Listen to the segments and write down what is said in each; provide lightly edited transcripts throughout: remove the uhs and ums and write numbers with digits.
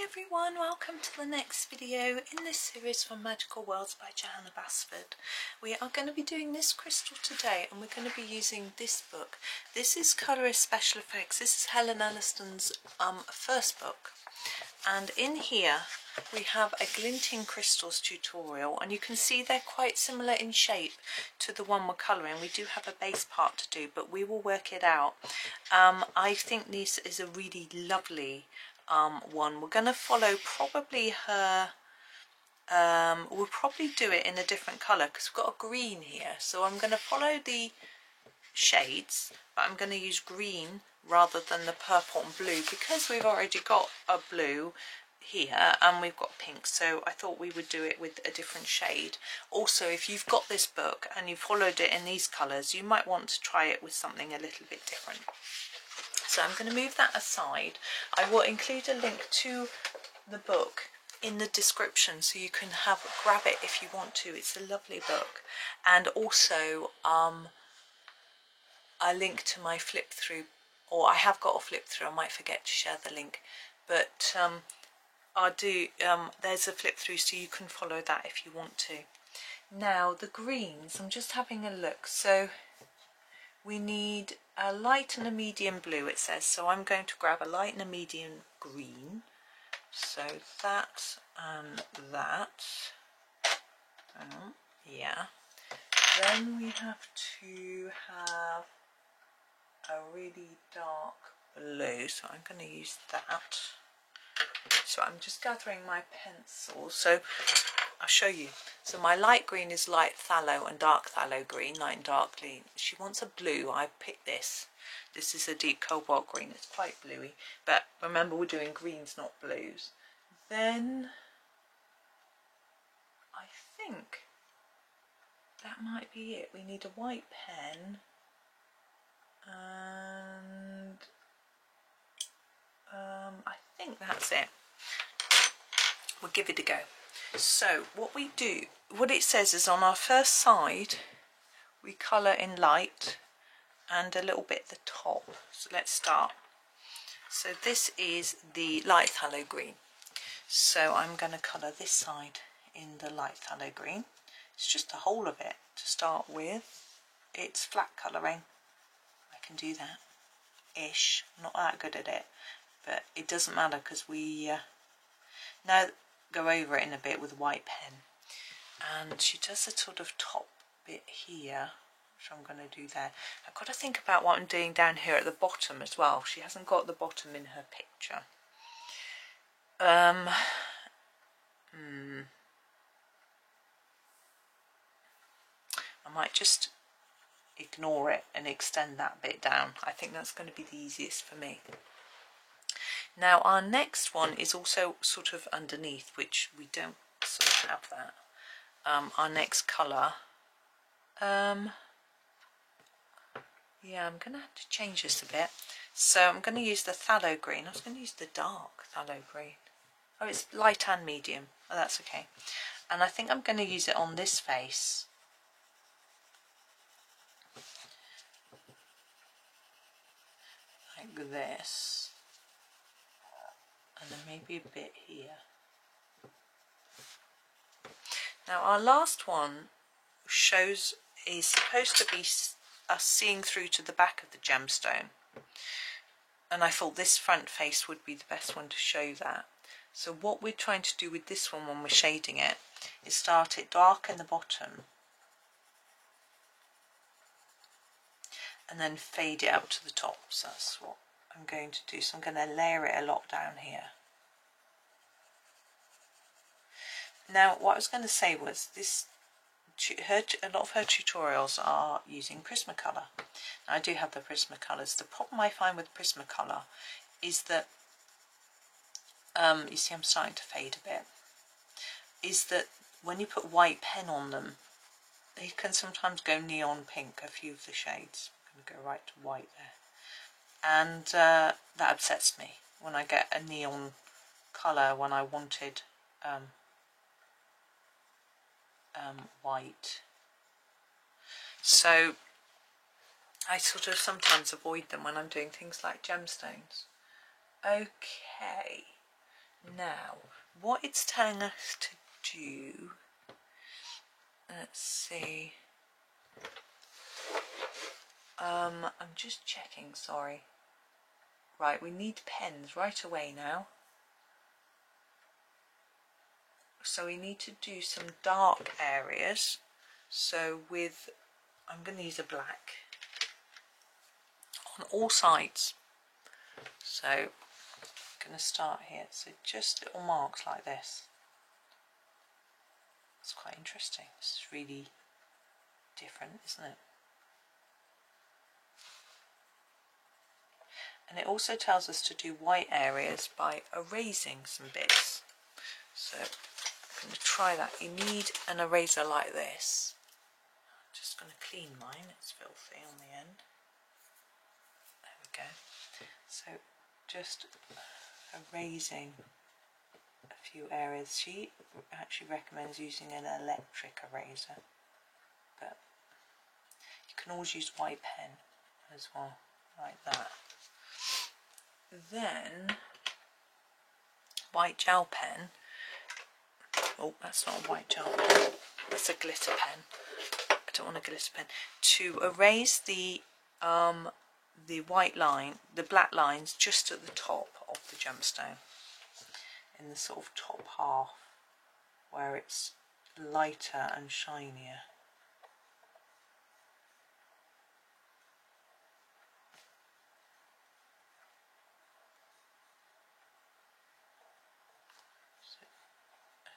everyone, welcome to the next video in this series from Magical Worlds by Johanna Basford. We are going to be doing this crystal today and we're going to be using this book. This is Colorist Special Effects. This is Helen Elliston's first book, and in here we have a Glinting Crystals tutorial, and you can see they're quite similar in shape to the one we're colouring. We do have a base part to do, but we will work it out. I think this is a really lovely one. We're going to follow probably her, we'll probably do it in a different colour because we've got a green here, so I'm going to follow the shades, but I'm going to use green rather than the purple and blue because we've already got a blue here and we've got pink, so I thought we would do it with a different shade. Also, if you've got this book and you've followed it in these colours, you might want to try it with something a little bit different. So I'm going to move that aside. I will include a link to the book in the description so you can grab it if you want to. It's a lovely book, and also a link to my flip through, or I have got a flip through. I might forget to share the link, but I'll do. There's a flip through so you can follow that if you want to. Now the greens, I'm just having a look. So we need a light and a medium blue, it says, so I'm going to grab a light and a medium green. So that and that. Yeah. Then we have to have a really dark blue, so I'm going to use that. So I'm just gathering my pencil, so I'll show you. So my light green is light phthalo and dark phthalo green, light and dark green. She wants a blue. I picked this. This is a deep cobalt green. It's quite bluey, but remember we're doing greens, not blues. Then I think that might be it. We need a white pen, and I think that's it. We'll give it a go. So what it says is on our first side we colour in light and a little bit at the top. So let's start. So this is the light phthalo green, so I'm going to colour this side in the light phthalo green. It's just the whole of it to start with. It's flat colouring. I can do that ish. I'm not that good at it, but it doesn't matter because we now go over it in a bit with a white pen. And she does a sort of top bit here, which I'm going to do there. I've got to think about what I'm doing down here at the bottom as well. She hasn't got the bottom in her picture. I might just ignore it and extend that bit down. I think that's going to be the easiest for me. Now our next one is also sort of underneath, which we don't sort of have that. Our next colour, yeah, I'm going to have to change this a bit. So I'm going to use the phthalo green. I was going to use the dark phthalo green. Oh, it's light and medium. Oh, that's okay. And I think I'm going to use it on this face. Like this. And then maybe a bit here. Now our last one is supposed to be us seeing through to the back of the gemstone, and I thought this front face would be the best one to show that. So what we're trying to do with this one when we're shading it is start it dark in the bottom and then fade it up to the top. So that's what I'm going to do. So I'm going to layer it a lot down here. Now what I was going to say was this, a lot of her tutorials are using Prismacolor. Now I do have the Prismacolors. The problem I find with Prismacolor is that, you see I'm starting to fade a bit, is that when you put white pen on them, they can sometimes go neon pink, a few of the shades. I'm going to go right to white there. And that upsets me when I get a neon colour when I wanted white. So I sort of sometimes avoid them when I'm doing things like gemstones. Okay, Now, what it's telling us to do, let's see, I'm just checking, sorry. Right, we need pens right away now. So we need to do some dark areas. So with, I'm going to use a black on all sides. So I'm going to start here. So just little marks like this. It's quite interesting. This is really different, isn't it? And it also tells us to do white areas by erasing some bits. So I'm going to try that. You need an eraser like this. I'm just going to clean mine, it's filthy on the end. There we go. So just erasing a few areas. She actually recommends using an electric eraser, but you can always use white pen as well, like that. Then white gel pen. Oh, that's not a white gel pen, that's a glitter pen. I don't want a glitter pen. To erase the white line, the black lines just at the top of the gemstone, in the sort of top half where it's lighter and shinier. So,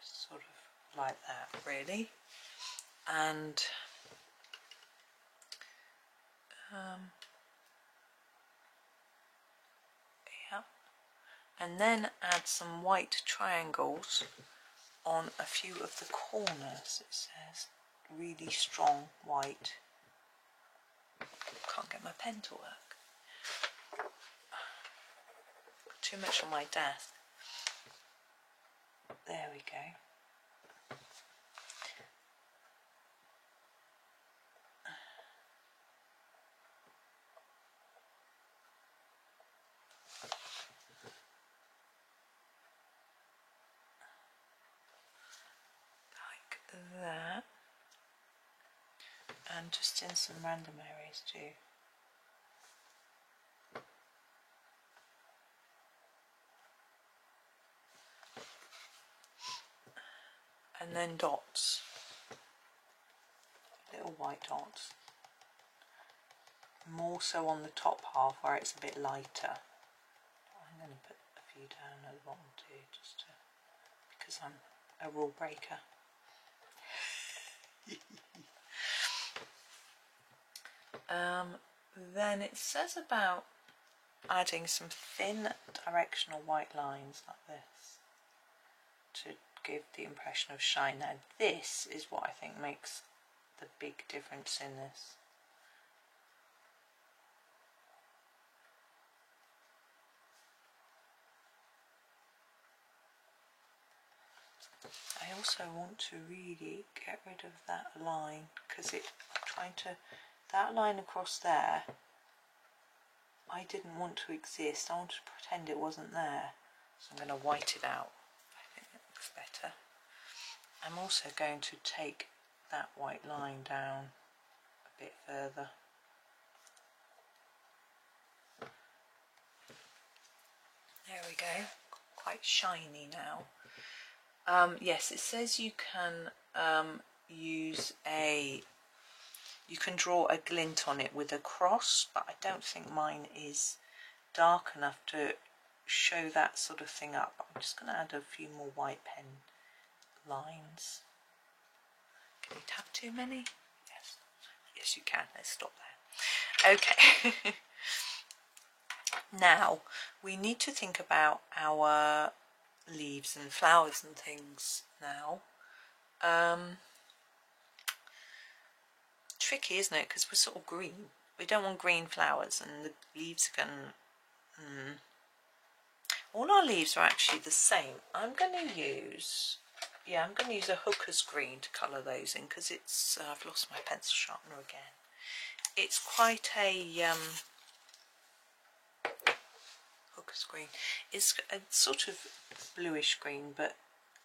sort of like that really. And yeah, and then add some white triangles on a few of the corners. It says really strong white. Can't get my pen to work. Too much on my desk. There we go. Like that. And just in some random areas too. And then dots, little white dots, more so on the top half where it's a bit lighter. I'm going to put a few down at the bottom too, just because I'm a rule breaker. Then it says about adding some thin directional white lines like this to give the impression of shine. Now this is what I think makes the big difference in this. I also want to really get rid of that line because I'm trying to, that line across there, I didn't want to exist. I wanted to pretend it wasn't there. So I'm going to white it out. I think it looks better. I'm also going to take that white line down a bit further. There we go. Quite shiny now. Yes, it says you can you can draw a glint on it with a cross, but I don't think mine is dark enough to show that sort of thing up. I'm just going to add a few more white pen lines. Can you tap too many? Yes. Yes, you can. Let's stop there. Okay. Now, we need to think about our leaves and flowers and things now. Tricky, isn't it? Because we're sort of green. We don't want green flowers, and the leaves are going to... All our leaves are actually the same. I'm going to use... Yeah, I'm going to use a hooker's green to colour those in, because it's... I've lost my pencil sharpener again. It's quite a... hooker's green. It's a sort of bluish green, but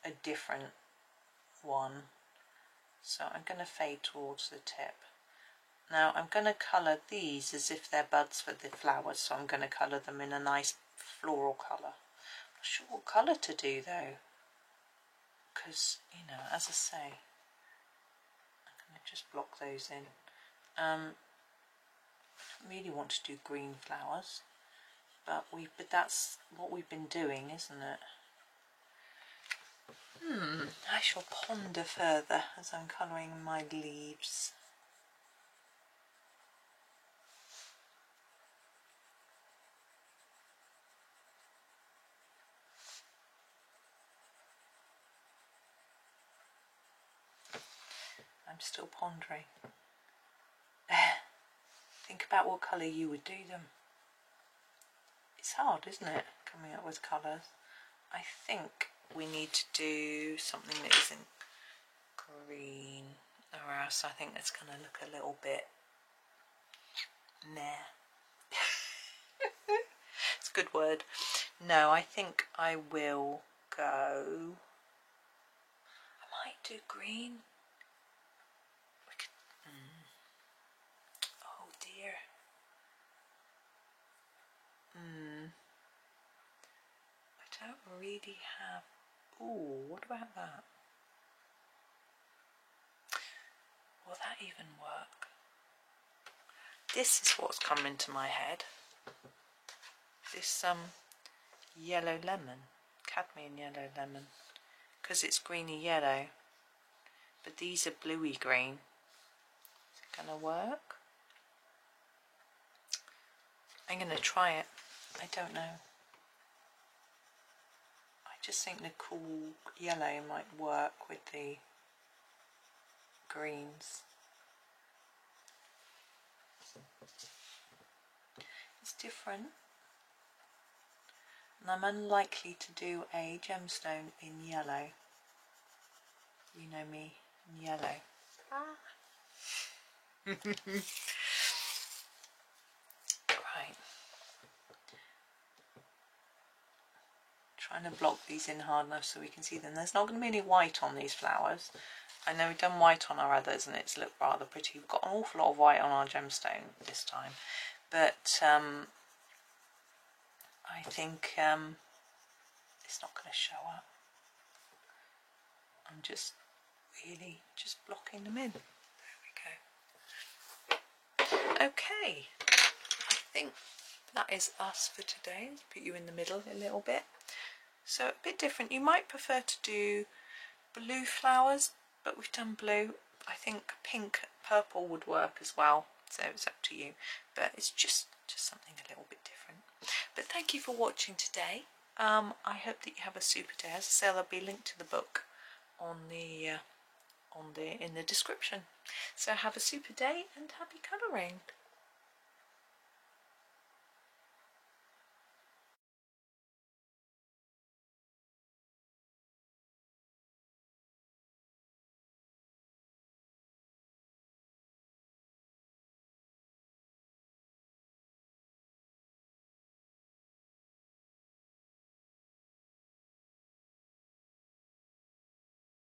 a different one. So I'm going to fade towards the tip. Now I'm going to colour these as if they're buds for the flowers, so I'm going to colour them in a nice floral colour. I'm not sure what colour to do though, because, you know, as I say, I'm going to just block those in. I don't really want to do green flowers, but that's what we've been doing, isn't it? I shall ponder further as I'm colouring my leaves. I'm still pondering. Think about what colour you would do them. It's hard, isn't it, coming up with colours? I think we need to do something that isn't green, or else I think it's going to look a little bit meh. It's a good word. No, I think I will go... I might do green. We could... Oh dear. I don't really have... Ooh, what about that? Will that even work? This is what's come into my head. This yellow lemon, cadmium yellow lemon, because it's greeny yellow, but these are bluey green. Is it gonna work? I'm gonna try it. I don't know. I just think the cool yellow might work with the greens. It's different. And I'm unlikely to do a gemstone in yellow. You know me, in yellow. Right. Trying to block these in hard enough so we can see them. There's not going to be any white on these flowers. I know we've done white on our others and it's looked rather pretty. We've got an awful lot of white on our gemstone this time. But I think it's not going to show up. I'm just really just blocking them in. There we go. Okay, I think that is us for today. Let's put you in the middle a little bit. So a bit different. You might prefer to do blue flowers, but we've done blue. I think pink, purple would work as well. So it's up to you. But it's just something a little bit different. But thank you for watching today. I hope that you have a super day. As I say, there'll be a link to the book in the description. So have a super day and happy colouring.